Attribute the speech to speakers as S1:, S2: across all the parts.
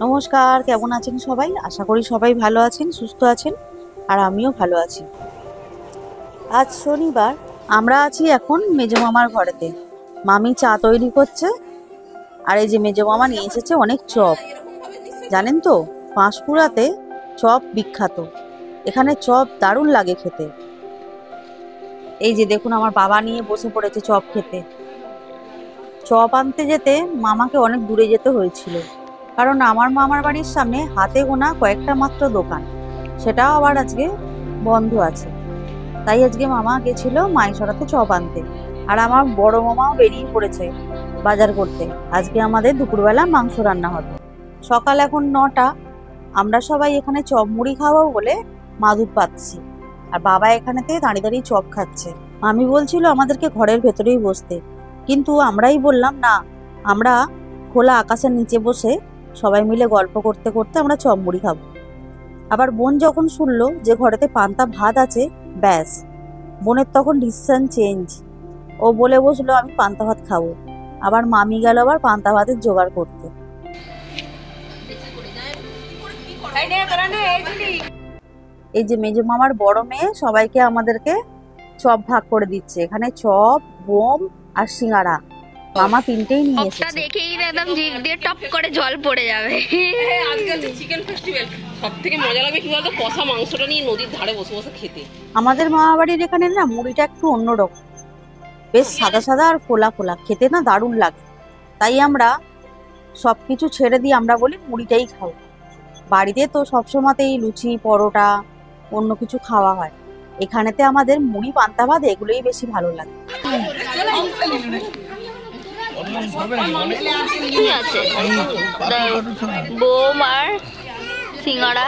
S1: নমস্কার, কেমন আছেন সবাই? আশা করি সবাই ভালো আছেন, সুস্থ আছেন, আর আমিও ভালো আছি। আজ শনিবার, আমরা আছি এখন মেজো মামার ঘরেতে। মামি চা তৈরি করছে, আর এই যে মেজো মামা নিয়ে এসেছে অনেক চপ। জানেন তো, পাঁশকুড়াতে চপ বিখ্যাত। এখানে চপ দারুণ লাগে খেতে। এই যে দেখুন, আমার বাবা নিয়ে বসে পড়েছে চপ খেতে। চপ আনতে যেতে মামাকে অনেক দূরে যেতে হয়েছিল, কারণ আমার মামার বাড়ির সামনে হাতে গোনা কয়েকটা মাত্র দোকান, সেটাও আবার আজকে বন্ধ আছে। তাই আজকে মামা গেছিল মাইসরাতে চপ আনতে, আর আমার বড় মামাও বেরিয়ে পড়েছে বাজার করতে। আজকে আমাদের দুপুরবেলা মাংস রান্না হবে। সকাল এখন 9টা। আমরা সবাই এখানে চপ মুড়ি খাওয়াবো বলে মাদুর পাচ্ছি, আর বাবা এখানেতে দাঁড়িয়ে দাঁড়িয়ে চপ খাচ্ছে। মামি বলছিল আমাদেরকে ঘরের ভেতরেই বসতে, কিন্তু আমরাই বললাম না, আমরা খোলা আকাশের নিচে বসে সবাই মিলে গল্প করতে করতে আমরা চপ মুড়ি খাবো। আবার বোন যখন শুনলো যে ঘরেতে পান্তা ভাত আছে, ব্যাস, বোনের তখন ডিসিশন চেঞ্জ। ও বলে বসলো আমি পান্তা ভাত খাবো। আবার মামি গেল আবার পান্তা ভাতের জোগাড় করতে। এই যে মেজো মামার বড় মেয়ে সবাইকে আমাদেরকে চপ ভাগ করে দিচ্ছে। এখানে চপ, বোম আর সিঙ্গারা মামা তিনটেই নিয়ে এসেছে।
S2: দেখেই একদম জিভ দিয়ে টপ করে জল পড়ে যাবে।
S3: আজকাল যে চিকেন ফেস্টিভ্যাল, সবথেকে মজা লাগবে কি বলতো, কষা মাংসটা নিয়ে নদীর ধারে বসে বসে খেতে।
S1: আমাদের মামা বাড়ির এখানে না মুড়িটা একটু অন্যরকম, বেশ সাদা সাদা আর ফোলা ফোলা, খেতে না দারুণ লাগে। তাই আমরা সবকিছু ছেড়ে দিয়ে আমরা বলি মুড়িটাই খাও। বাড়িতে তো সবসময়তেই লুচি পরোটা অন্য কিছু খাওয়া হয়, এখানেতে আমাদের মুড়ি পান্তা ভাত এগুলোই বেশি ভালো লাগে।
S2: কি আছে বোম আর সিঙ্গারা।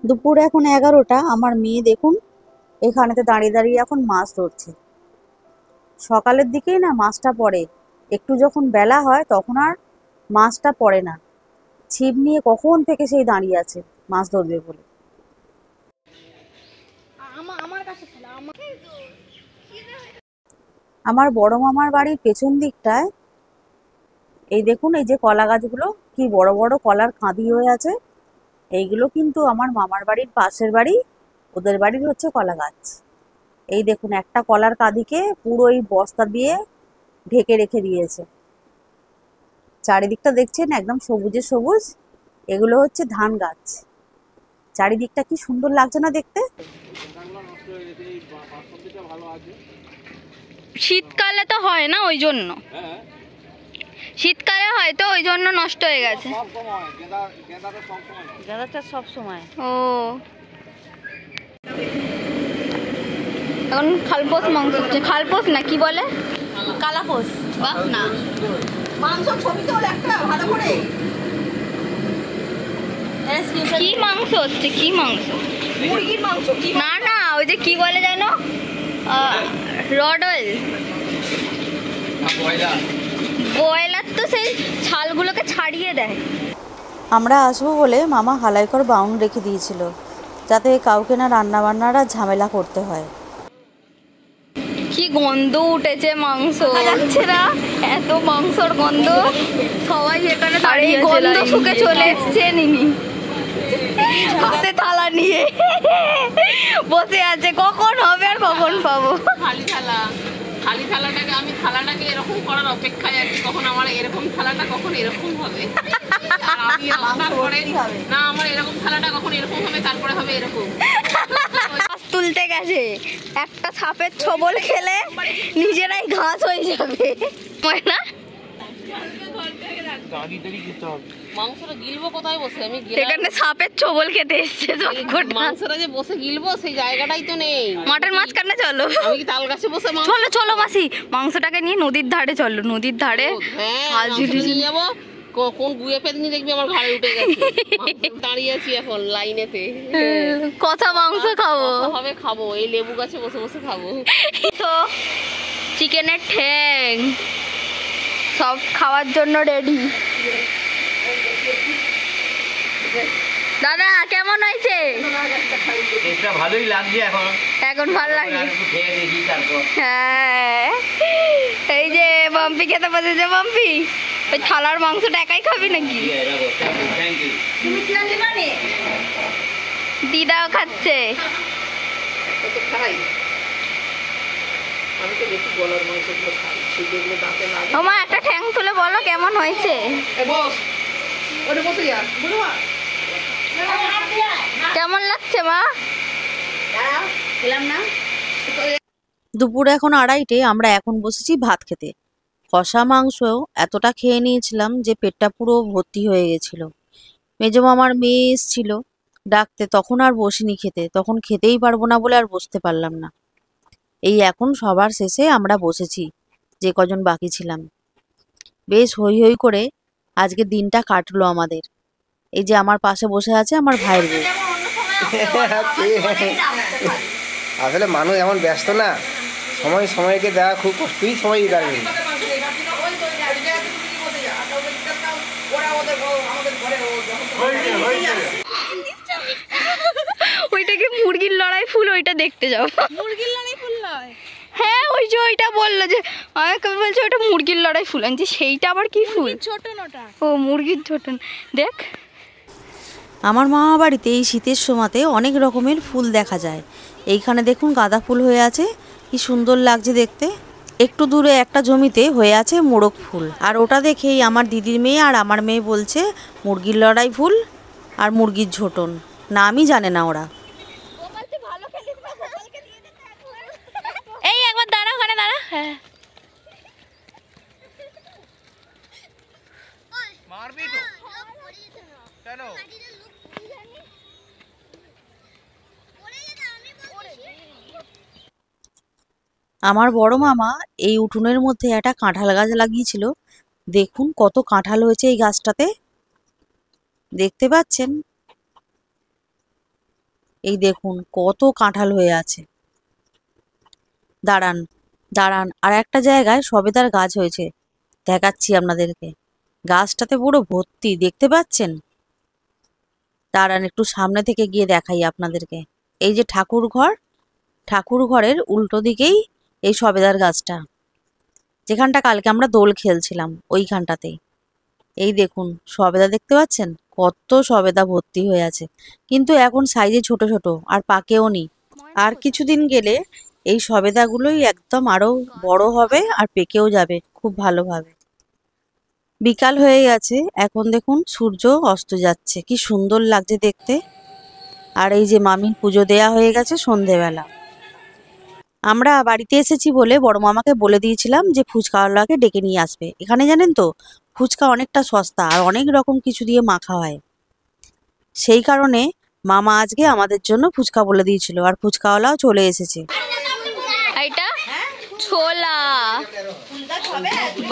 S1: দুপুর এখন 11টা। আমার মেয়ে দেখুন এখানেতে দাঁড়িয়ে দাঁড়িয়ে এখন মাছ ধরছে। সকালের দিকেই না মাছটা পড়ে, একটু যখন বেলা হয় তখন আর মাছটা পড়ে না। ছিপ নিয়ে কখন থেকে সেই দাঁড়িয়ে আছে মাছ ধরবে বলে। আমার বড় মামার বাড়ির পেছন দিকটায় এই দেখুন, এই যে কলা গাছগুলো কি বড় বড় কলার কাঁদি হয়ে আছে, এইগুলো কিন্তু আমার মামার বাড়ির পাশের বাড়ি, ওদের বাড়ির হচ্ছে কলা গাছ। এই দেখুন, একটা কলার কাঁদিকে পুরো এই বস্তা দিয়ে ঢেকে রেখে দিয়েছে। চারিদিকটা দেখছেন একদম সবুজে সবুজ, এগুলো হচ্ছে ধান গাছ। চারিদিকটা কি সুন্দর লাগছে না দেখতে?
S2: শীতকালে তো হয় না, ওই জন্য শীতকালে হয়তো ওই জন্য নষ্ট হয়ে গেছে।
S1: গাঁদাটা সব সময়।
S2: ও এখন খালপোস মাংস হচ্ছে। খালপোস না কি বলে,
S1: কালাপোস।
S2: বাহ না,
S3: মাংস ছবিতে হলো একটা ভালো করে।
S2: কি মাংস হচ্ছে? কি মাংস?
S3: মুরগির মাংস। কি
S2: না না, ওই যে কি বলে জানো, রড অয়েল। ব্রয়লার তো সেই ছালগুলোকে ছাড়িয়ে দেয়।
S1: আমরা আসবো বলে মামা হালাইকর বাউন্ড রেখে দিয়েছিল, যাতে কাউকে না রান্না বান্নার আর ঝামেলা করতে হয়।
S2: কি গন্ধ উঠেছে মাংস, যাচ্ছে না এত মাংসর গন্ধ। সবাই এখানে দাঁড়িয়ে গন্ধ শুকে চলে এসছে নিনি, হাতে থালা নিয়ে বসে আছে, কখন হবে আর কখন পাবো।
S3: খালি থালা, খালি থালাটাকে আমি থালাটাকে এরকম করার অপেক্ষায় আছি, কখন আমার এরকম থালাটা কখন এরকম হবে। আমি তারপরে না, আমার এরকম থালাটা কখন এরকম হবে, তারপরে হবে এরকম।
S2: তুলতে গেছে, একটা সাপের ছোবল খেলে নিজেরাই ঘাস হয়ে যাবে না।
S3: মাংসটা গিলবো কোথায় বসে? আমি
S2: সেখানে সাপের ছোবল খেতে এসছে।
S3: মাংসটা যে বসে গিলবো সেই জায়গাটাই তো নেই।
S2: মাঠের মাঝখানে চলো,
S3: আমি কি তাল গাছে বসে?
S2: চলো চলো মাসি, মাংসটাকে নিয়ে নদীর ধারে চলো। নদীর ধারে
S3: নিয়ে যাবো। কোন গুয়ে পেদনি দেখবি আমার ঘাড়ে উঠে গেছে। দাঁড়িয়ে আছি এখন লাইনেতে,
S2: কথা মাংস খাবো
S3: হবে, খাবো এই লেবু গাছে বসে বসে খাবো।
S2: তো চিকেনের ঠ্যাং সব খাওয়ার জন্য রেডি। দাদা কেমন হয়েছে?
S4: এটা ভালোই লাগছে এখন।
S2: এখন ভালো লাগে।
S4: একটু খেয়ে দেখি তারপর।
S2: হ্যাঁ, এই যে মাম্পি খেতে বসেছে। মাম্পি ওই থালার মাংসটা একাই খাবি নাকি?
S4: Thank you.
S2: দিদাও খাচ্ছে। ও মা, একটা ঠ্যাং তুলে বলো কেমন হয়েছে। কেমন লাগছে মা?
S1: দুপুরে এখন 2:30, আমরা এখন বসেছি ভাত খেতে। কষা মাংস এতটা খেয়ে নিয়েছিলাম যে পেটটা পুরো ভর্তি হয়ে গেছিল। মেজো মামার মেয়ে এসেছিল ডাকতে, তখন আর বসিনি খেতে, তখন খেতেই পারবো না বলে আর বসতে পারলাম না। এই এখন সবার শেষে আমরা বসেছি যে কজন বাকি ছিলাম। বেশ হই হই করে আজকে দিনটা কাটলো আমাদের। এই যে আমার পাশে বসে আছে আমার ভাইয়ের বউ।
S5: আসলে মানুষ এমন ব্যস্ত না, সময়কে দেওয়া খুব কষ্টই, সময়ই দাঁড়িয়ে।
S2: ওইটাকে মুরগির লড়াই ফুল, ওইটা দেখতে যাও। মুরগির লড়াই ফুল নয়, হ্যাঁ ওই যে ওইটা বললো যে আমাকে বলছে ওটা মুরগির লড়াই ফুল। আনছি সেইটা আবার কি ফুল? ছোটন ওটা। ও মুরগির ছোটন। দেখ
S1: আমার মামা বাড়িতে এই শীতের সময়তে অনেক রকমের ফুল দেখা যায়। এইখানে দেখুন গাঁদা ফুল হয়ে আছে, কি সুন্দর লাগছে দেখতে। একটু দূরে একটা জমিতে হয়ে আছে মোরগ ফুল, আর ওটা দেখেই আমার দিদির মেয়ে আর আমার মেয়ে বলছে মুরগির লড়াই ফুল আর মুরগির ঝোটন। নামই জানে না ওরা।
S2: এই একবার দাঁড়া, ওখানে দাঁড়া। হ্যাঁ
S5: মারবি তো কেন?
S1: আমার বড় মামা এই উঠোনের মধ্যে একটা কাঁঠাল গাছ লাগিয়েছিল। দেখুন কত কাঁঠাল হয়েছে এই গাছটাতে, দেখতে পাচ্ছেন? এই দেখুন কত কাঁঠাল হয়ে আছে। দাঁড়ান দাঁড়ান, আর একটা জায়গায় সবেদার গাছ হয়েছে, দেখাচ্ছি আপনাদেরকে। গাছটাতে পুরো ভর্তি, দেখতে পাচ্ছেন? দাঁড়ান একটু সামনে থেকে গিয়ে দেখাই আপনাদেরকে। এই যে ঠাকুর ঘর, ঠাকুর ঘরের উল্টো দিকেই এই সবেদার গাছটা, যেখানটা কালকে আমরা দোল খেলছিলাম ওইখানটাতেই। এই দেখুন সবেদা, দেখতে পাচ্ছেন কত সবেদা ভর্তি হয়ে আছে, কিন্তু এখন সাইজে ছোট ছোট আর পাকেও নি। আর কিছুদিন গেলে এই সবেদাগুলোই একদম আরো বড় হবে আর পেকেও যাবে খুব ভালোভাবে। বিকাল হয়ে গেছে, এখন দেখুন সূর্য অস্ত যাচ্ছে, কি সুন্দর লাগছে দেখতে। আর এই যে মামির পুজো দেয়া হয়ে গেছে সন্ধেবেলা। আমরা বাড়িতে এসেছি বলে বড় মামাকে বলে দিয়েছিলাম যে ফুচকাওয়ালাকে ডেকে নিয়ে আসবে। এখানে জানেন তো ফুচকা অনেকটা সস্তা আর অনেক রকম কিছু দিয়ে মাখা হয়, সেই কারণে মামা আজকে আমাদের জন্য ফুচকা বলে দিয়েছিল, আর ফুচকাওয়ালাও চলে এসেছে।
S2: এটা ছোলা,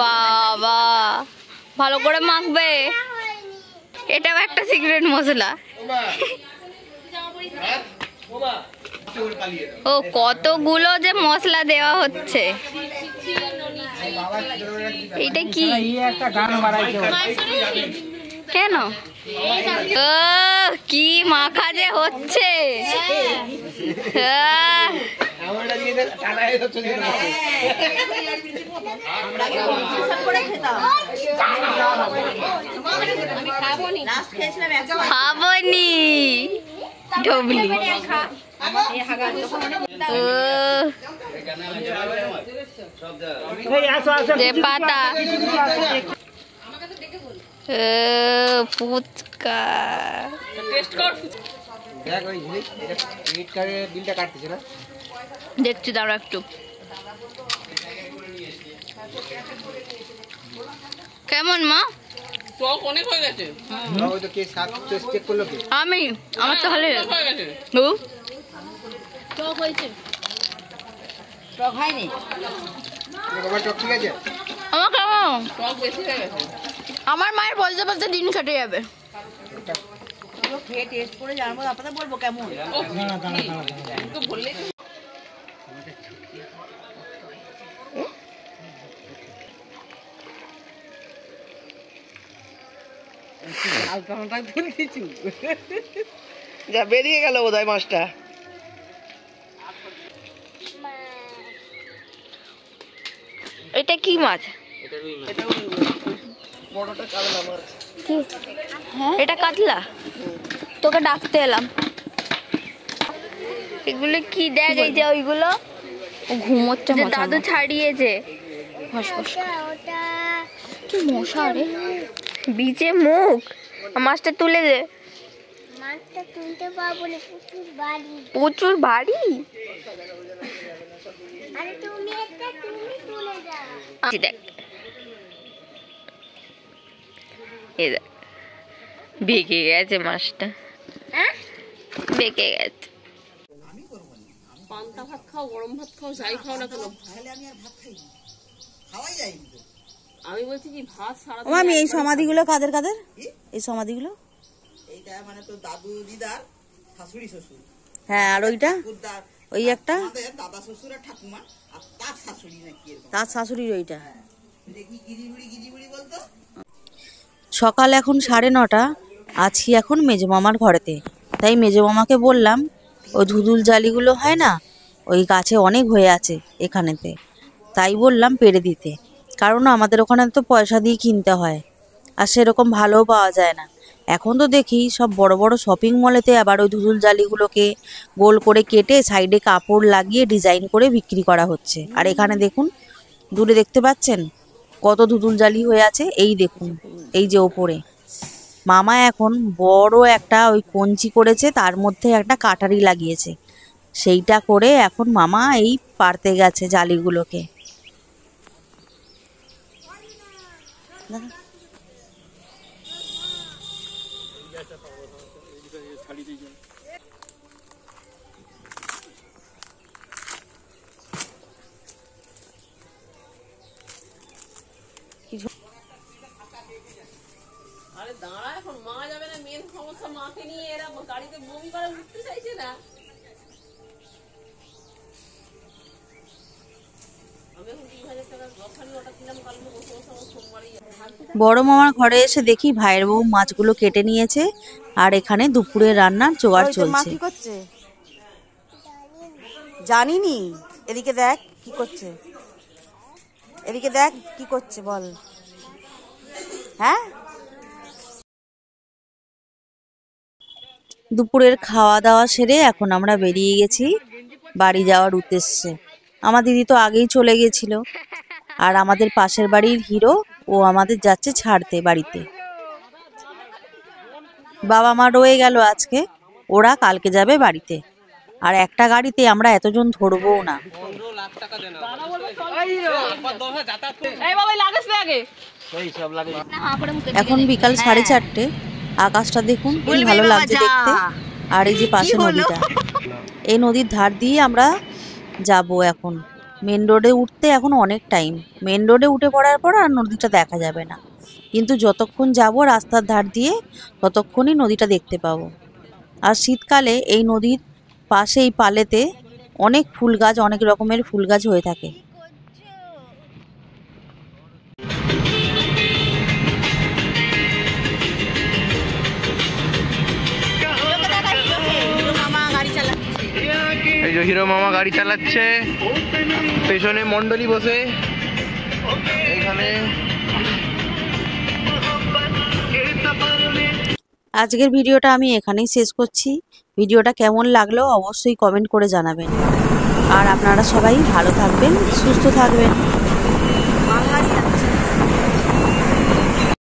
S2: বাবা ভালো করে মাখবে। এটাও একটা সিক্রেট মশলা। ও কতগুলো যে মশলা দেওয়া হচ্ছে। এটা কি কেন? ও কি মাখা যে হচ্ছে। খাবনি ঢবলি। যে পাতা ফুচকা দেখছি, দাঁড়া একটু। কেমন মা?
S3: অনেক হয়ে গেছে।
S2: আমি আমার তো ভালো
S3: টক হয়েছে। টক হয়নি
S2: আমার কেমন?
S3: টক বেশি হয়ে গেছে।
S2: আমার মায়ের বলতে বলতে দিন কেটে যাবে।
S1: খেয়ে টেস্ট করে জানবো, আপনাদের বলবো কেমন।
S5: যা বেরিয়ে গেল বোধহয় মাছটা।
S2: এটা কি মাছ?
S5: বড়টা কাতলা মাছ।
S2: এটা কাতলা? তোকে ডাকতে এলাম। এগুলো কি দেখ, এই যে ওইগুলো ঘুমোচ্ছে, দাদু ছাড়িয়েছে। কি মশা রে, বিচে মুখ। মাছটা তুলে দে।
S6: মাছটা তুলতে পারবো না,
S2: প্রচুর ভারী।
S6: আরে তুমি তুলে দাও।
S2: দেখ, এই দেখ, বেঁকে গেছে মাছটা, বেঁকে গেছে।
S3: পান্তা ভাত খাও, গরম ভাত খাও, যাই খাও না কেন, আমি বলছি কি ভাত সারা
S1: আমি এই সমাধিগুলো কাদের কাদের? এই সমাধিগুলো
S7: এইটা মানে তো দাদু দিদার শাশুড়ি শ্বশুর,
S1: হ্যাঁ, আর ওইটা ওই একটা
S7: আমাদের দাদা শ্বশুর আর ঠাকুমা, আর তার শাশুড়ি নাকি এরকম,
S1: তার শাশুড়ির ওইটা।
S7: দেখি গিরিবুড়ি বলতো।
S1: সকাল এখন 9:30, আছি এখন মেজো মামার ঘরেতে। তাই মেজো মামাকে বললাম ওই ধুদুল জালিগুলো হয় না, ওই গাছে অনেক হয়ে আছে এখানেতে, তাই বললাম পেড়ে দিতে। কারণ আমাদের ওখানে তো পয়সা দিয়ে কিনতে হয়, আর সেরকম ভালোও পাওয়া যায় না। এখন তো দেখি সব বড় বড় শপিং মলেতে আবার ওই ধুদুল জালিগুলোকে গোল করে কেটে সাইডে কাপড় লাগিয়ে ডিজাইন করে বিক্রি করা হচ্ছে। আর এখানে দেখুন, দূরে দেখতে পাচ্ছেন কত ধুদুল জালি হয়ে আছে। এই দেখুন, এই যে ওপরে মামা এখন বড় একটা ওই কঞ্চি করেছে, তার মধ্যে একটা কাটারি লাগিয়েছে, সেইটা করে এখন মামা এই পারতে গেছে জালিগুলোকে।
S3: আরে দাঁড়া, এখন মা যাবে না, মেন সমস্যা মাকে নিয়ে। এরা গাড়িতে বমি করে উঠতে চাইছে না। আমি এখন 20,000 টাকার গ্রসারি অর্ডার দিলাম, কালকে বসে বসে আমার সোমবারই
S1: বড় মামার ঘরে এসে দেখি ভাইয়ের বউ মাছগুলো কেটে নিয়েছে, আর এখানে দুপুরে রান্নার জোগাড় চলছে।
S7: কি করছে জানিনি, এদিকে দেখ কি করছে, এদিকে দেখ কি করছে বল। হ্যাঁ,
S1: দুপুরের খাওয়া দাওয়া সেরে এখন আমরা বেরিয়ে গেছি বাড়ি যাওয়ার উদ্দেশ্যে। আমার দিদি তো আগেই চলে গেছিল, আর আমাদের পাশের বাড়ির হিরো ও আমাদের যাচ্ছে ছাড়তে বাড়িতে। বাবা মা রয়ে গেল আজকে, ওরা কালকে যাবে বাড়িতে। আর একটা গাড়িতে আমরা এতজন ধরবও না। এখন বিকাল 4:30, আকাশটা দেখুন কি ভালো লাগছে দেখতে। আর এই যে পাশে নদীটা, এই নদীর ধার দিয়ে আমরা যাব এখন। মেন রোডে উঠতে এখন অনেক টাইম, মেন রোডে উঠে পড়ার পর আর নদীটা দেখা যাবে না, কিন্তু যতক্ষণ যাব রাস্তার ধার দিয়ে ততক্ষণই নদীটা দেখতে পাবো। আর শীতকালে এই নদীর পাশে এই পালেতে অনেক ফুল গাছ, অনেক রকমের ফুল গাছ হয়ে থাকে।
S5: এই যে হিরো মামা গাড়ি চালাচ্ছে, পেছনে মন্ডলী বসে। এখানে
S1: আজকের ভিডিওটা আমি এখানেই শেষ করছি। ভিডিওটা কেমন লাগলো অবশ্যই কমেন্ট করে জানাবেন। আর আপনারা সবাই ভালো থাকবেন, সুস্থ থাকবেন।